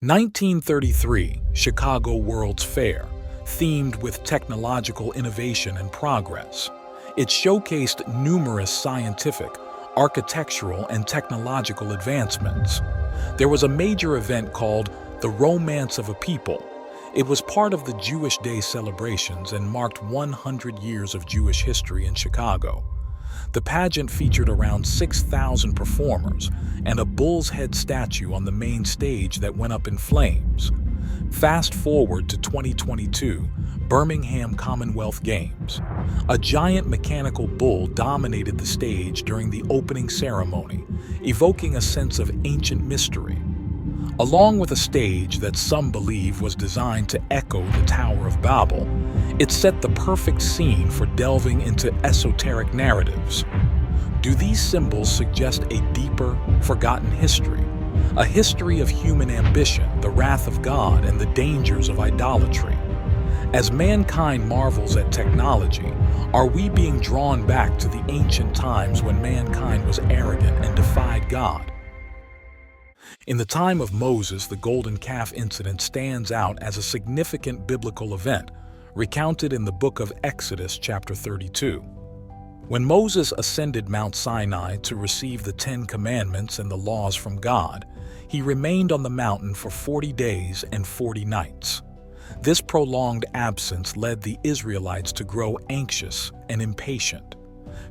1933 Chicago World's Fair, themed with technological innovation and progress. It showcased numerous scientific, architectural, and technological advancements. There was a major event called the Romance of a People. It was part of the Jewish Day celebrations and marked 100 years of Jewish history in Chicago. The pageant featured around 6,000 performers and a bull's head statue on the main stage that went up in flames. Fast forward to 2022, Birmingham Commonwealth Games. A giant mechanical bull dominated the stage during the opening ceremony, evoking a sense of ancient mystery. Along with a stage that some believe was designed to echo the Tower of Babel, it set the perfect scene for delving into esoteric narratives. Do these symbols suggest a deeper, forgotten history? A history of human ambition, the wrath of God, and the dangers of idolatry? As mankind marvels at technology, are we being drawn back to the ancient times when mankind was arrogant and defied God? In the time of Moses, the golden calf incident stands out as a significant biblical event, recounted in the book of Exodus chapter 32. When Moses ascended Mount Sinai to receive the 10 Commandments and the laws from God, he remained on the mountain for 40 days and 40 nights. This prolonged absence led the Israelites to grow anxious and impatient.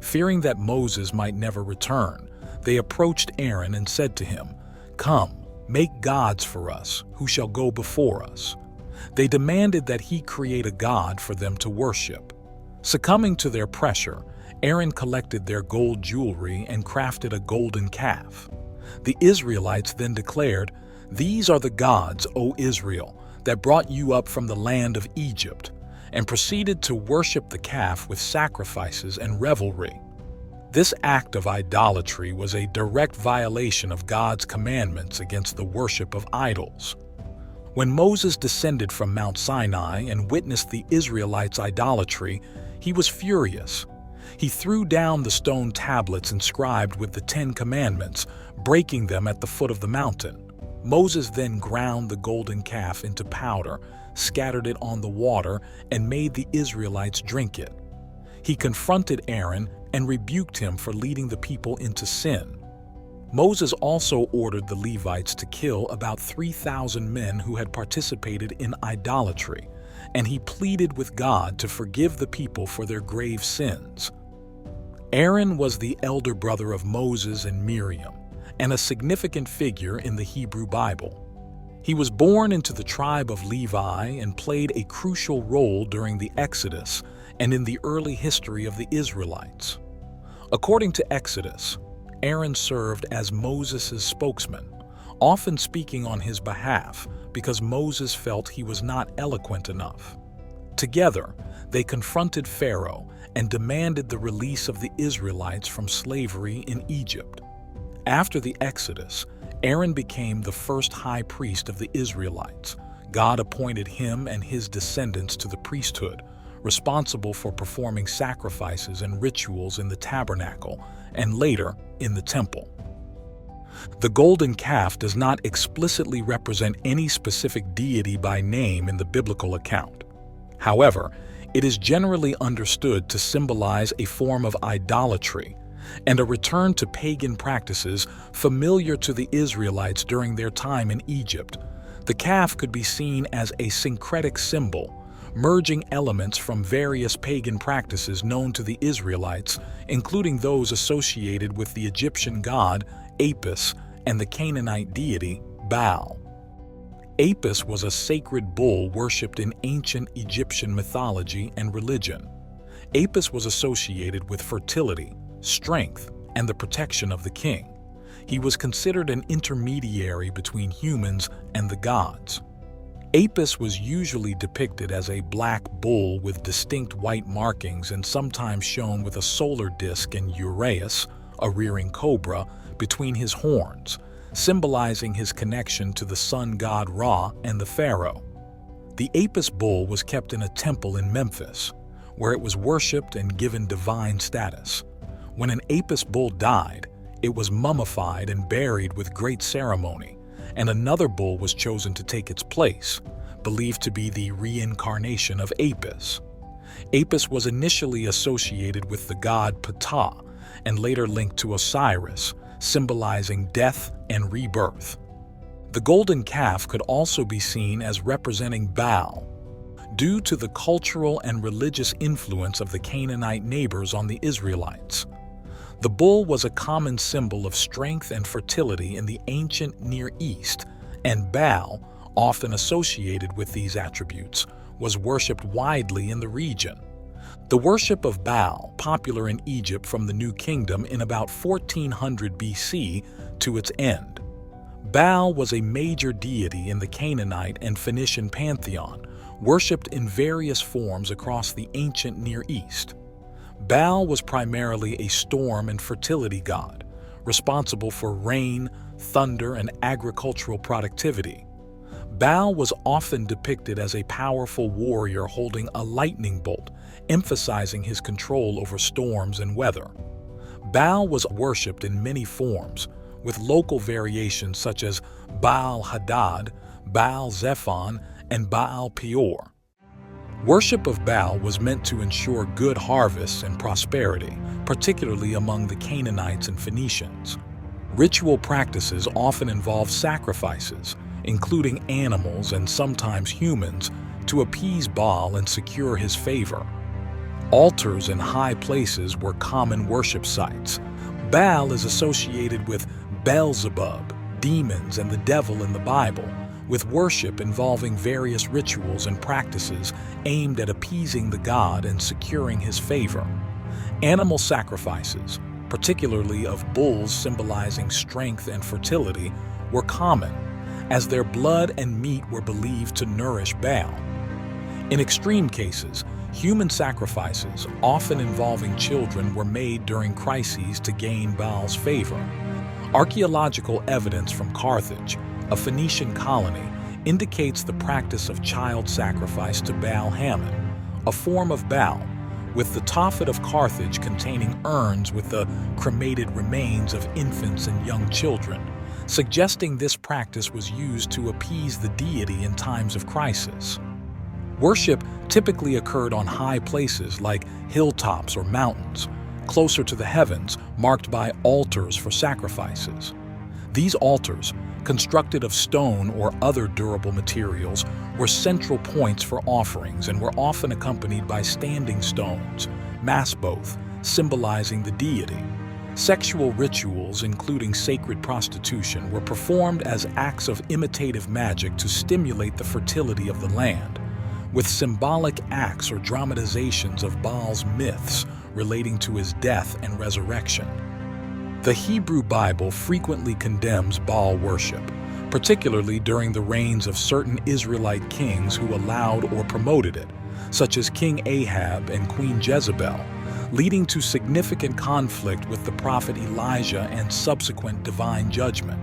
Fearing that Moses might never return, they approached Aaron and said to him, "Come, make gods for us, who shall go before us." They demanded that he create a god for them to worship. Succumbing to their pressure, Aaron collected their gold jewelry and crafted a golden calf. The Israelites then declared, "These are the gods, O Israel, that brought you up from the land of Egypt," and proceeded to worship the calf with sacrifices and revelry. This act of idolatry was a direct violation of God's commandments against the worship of idols. When Moses descended from Mount Sinai and witnessed the Israelites' idolatry, he was furious. He threw down the stone tablets inscribed with the 10 Commandments, breaking them at the foot of the mountain. Moses then ground the golden calf into powder, scattered it on the water, and made the Israelites drink it. He confronted Aaron and rebuked him for leading the people into sin. Moses also ordered the Levites to kill about 3,000 men who had participated in idolatry, and he pleaded with God to forgive the people for their grave sins. Aaron was the elder brother of Moses and Miriam, and a significant figure in the Hebrew Bible. He was born into the tribe of Levi and played a crucial role during the Exodus and in the early history of the Israelites. According to Exodus, Aaron served as Moses' spokesman, often speaking on his behalf because Moses felt he was not eloquent enough. Together, they confronted Pharaoh and demanded the release of the Israelites from slavery in Egypt. After the Exodus, Aaron became the first high priest of the Israelites. God appointed him and his descendants to the priesthood, responsible for performing sacrifices and rituals in the tabernacle and later in the temple. The golden calf does not explicitly represent any specific deity by name in the biblical account. However, it is generally understood to symbolize a form of idolatry and a return to pagan practices familiar to the Israelites during their time in Egypt. The calf could be seen as a syncretic symbol, merging elements from various pagan practices known to the Israelites, including those associated with the Egyptian god Apis and the Canaanite deity Baal. Apis was a sacred bull worshipped in ancient Egyptian mythology and religion. Apis was associated with fertility, strength, and the protection of the king. He was considered an intermediary between humans and the gods. Apis was usually depicted as a black bull with distinct white markings and sometimes shown with a solar disk and uraeus, a rearing cobra, between his horns, symbolizing his connection to the sun god Ra and the pharaoh. The Apis bull was kept in a temple in Memphis, where it was worshipped and given divine status. When an Apis bull died, it was mummified and buried with great ceremony, and another bull was chosen to take its place, believed to be the reincarnation of Apis. Apis was initially associated with the god Ptah and later linked to Osiris, symbolizing death and rebirth. The golden calf could also be seen as representing Baal, due to the cultural and religious influence of the Canaanite neighbors on the Israelites. The bull was a common symbol of strength and fertility in the ancient Near East, and Baal, often associated with these attributes, was worshipped widely in the region. The worship of Baal, popular in Egypt from the New Kingdom in about 1400 BC to its end. Baal was a major deity in the Canaanite and Phoenician pantheon, worshipped in various forms across the ancient Near East. Baal was primarily a storm and fertility god, responsible for rain, thunder, and agricultural productivity. Baal was often depicted as a powerful warrior holding a lightning bolt, emphasizing his control over storms and weather. Baal was worshipped in many forms, with local variations such as Baal Hadad, Baal Zephon, and Baal Peor. Worship of Baal was meant to ensure good harvests and prosperity, particularly among the Canaanites and Phoenicians. Ritual practices often involve sacrifices, including animals and sometimes humans, to appease Baal and secure his favor. Altars in high places were common worship sites. Baal is associated with Beelzebub, demons, and the devil in the Bible, with worship involving various rituals and practices aimed at appeasing the god and securing his favor. Animal sacrifices, particularly of bulls symbolizing strength and fertility, were common, as their blood and meat were believed to nourish Baal. In extreme cases, human sacrifices, often involving children, were made during crises to gain Baal's favor. Archaeological evidence from Carthage, a Phoenician colony, indicates the practice of child sacrifice to Baal Hammon, a form of Baal, with the Tophet of Carthage containing urns with the cremated remains of infants and young children, suggesting this practice was used to appease the deity in times of crisis. Worship typically occurred on high places like hilltops or mountains, closer to the heavens, marked by altars for sacrifices. These altars, constructed of stone or other durable materials, were central points for offerings and were often accompanied by standing stones, massboth, symbolizing the deity. Sexual rituals, including sacred prostitution, were performed as acts of imitative magic to stimulate the fertility of the land, with symbolic acts or dramatizations of Baal's myths relating to his death and resurrection. The Hebrew Bible frequently condemns Baal worship, particularly during the reigns of certain Israelite kings who allowed or promoted it, such as King Ahab and Queen Jezebel, leading to significant conflict with the prophet Elijah and subsequent divine judgment.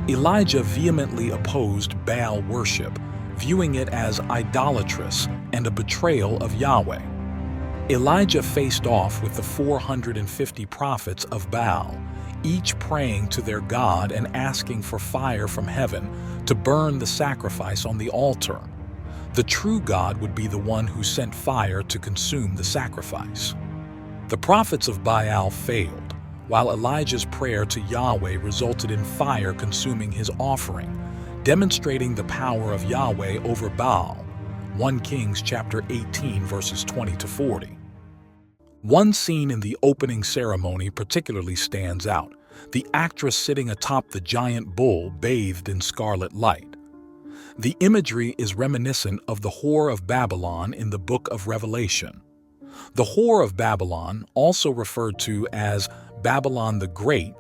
Elijah vehemently opposed Baal worship, viewing it as idolatrous and a betrayal of Yahweh. Elijah faced off with the 450 prophets of Baal, each praying to their god and asking for fire from heaven to burn the sacrifice on the altar. The true God would be the one who sent fire to consume the sacrifice. The prophets of Baal failed, while Elijah's prayer to Yahweh resulted in fire consuming his offering, demonstrating the power of Yahweh over Baal. 1 Kings chapter 18 verses 20 to 40. One scene in the opening ceremony particularly stands out, the actress sitting atop the giant bull bathed in scarlet light. The imagery is reminiscent of the Whore of Babylon in the Book of Revelation. The Whore of Babylon, also referred to as Babylon the Great,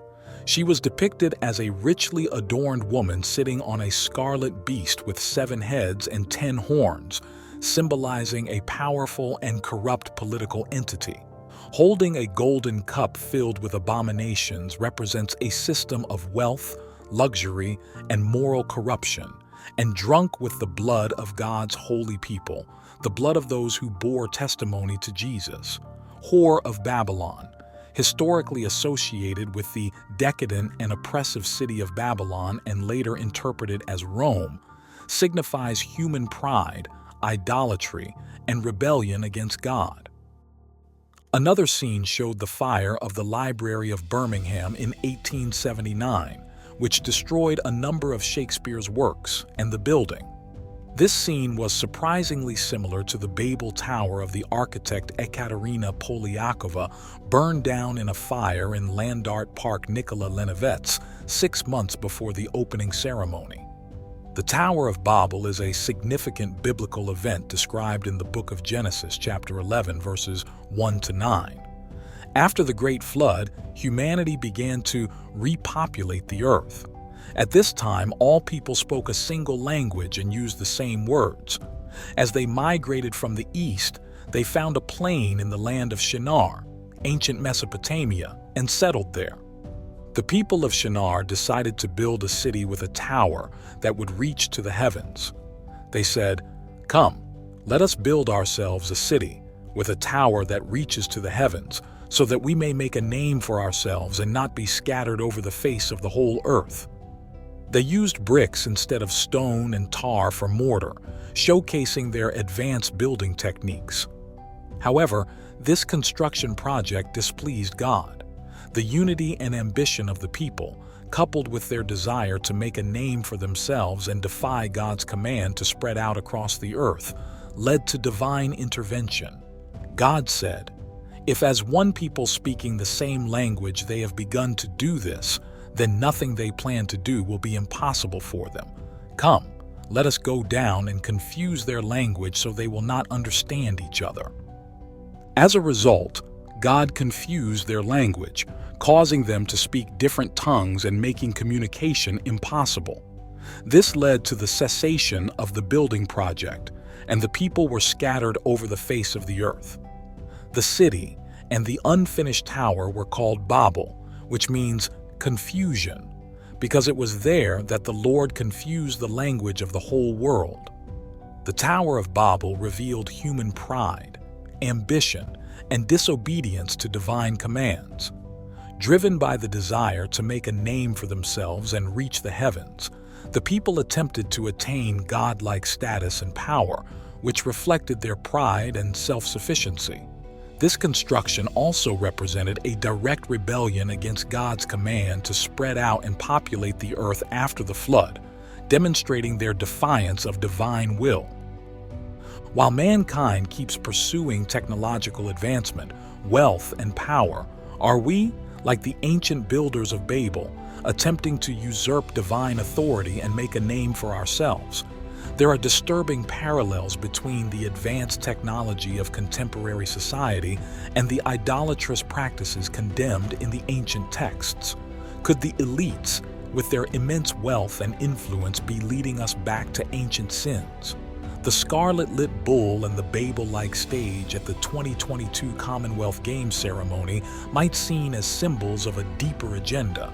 she was depicted as a richly adorned woman sitting on a scarlet beast with 7 heads and 10 horns, symbolizing a powerful and corrupt political entity. Holding a golden cup filled with abominations represents a system of wealth, luxury, and moral corruption, and drunk with the blood of God's holy people, the blood of those who bore testimony to Jesus. Whore of Babylon. historically associated with the decadent and oppressive city of Babylon and later interpreted as Rome, signifies human pride, idolatry, and rebellion against God. Another scene showed the fire of the Library of Birmingham in 1879, which destroyed a number of Shakespeare's works and the building. This scene was surprisingly similar to the Babel Tower of the architect Ekaterina Polyakova, burned down in a fire in Landart Park, Nikola Lenovets, 6 months before the opening ceremony. The Tower of Babel is a significant biblical event described in the book of Genesis, chapter 11, verses 1 to 9. After the Great Flood, humanity began to repopulate the earth. At this time, all people spoke a single language and used the same words. As they migrated from the east, they found a plain in the land of Shinar, ancient Mesopotamia, and settled there. The people of Shinar decided to build a city with a tower that would reach to the heavens. They said, "Come, let us build ourselves a city with a tower that reaches to the heavens, so that we may make a name for ourselves and not be scattered over the face of the whole earth." They used bricks instead of stone and tar for mortar, showcasing their advanced building techniques. However, this construction project displeased God. The unity and ambition of the people, coupled with their desire to make a name for themselves and defy God's command to spread out across the earth, led to divine intervention. God said, "If as one people speaking the same language they have begun to do this, then nothing they plan to do will be impossible for them. Come, let us go down and confuse their language so they will not understand each other." As a result, God confused their language, causing them to speak different tongues and making communication impossible. This led to the cessation of the building project, and the people were scattered over the face of the earth. The city and the unfinished tower were called Babel, which means confusion, because it was there that the Lord confused the language of the whole world. The Tower of Babel revealed human pride, ambition, and disobedience to divine commands. Driven by the desire to make a name for themselves and reach the heavens, the people attempted to attain godlike status and power, which reflected their pride and self-sufficiency. This construction also represented a direct rebellion against God's command to spread out and populate the earth after the flood, demonstrating their defiance of divine will. While mankind keeps pursuing technological advancement, wealth, and power, are we, like the ancient builders of Babel, attempting to usurp divine authority and make a name for ourselves? There are disturbing parallels between the advanced technology of contemporary society and the idolatrous practices condemned in the ancient texts. Could the elites, with their immense wealth and influence, be leading us back to ancient sins? The scarlet-lit bull and the Babel-like stage at the 2022 Commonwealth Games ceremony might be seen as symbols of a deeper agenda.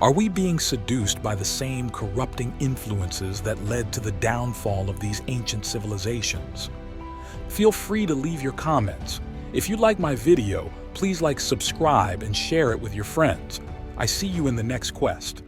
Are we being seduced by the same corrupting influences that led to the downfall of these ancient civilizations? Feel free to leave your comments. If you like my video, please subscribe and share it with your friends. I see you in the next quest.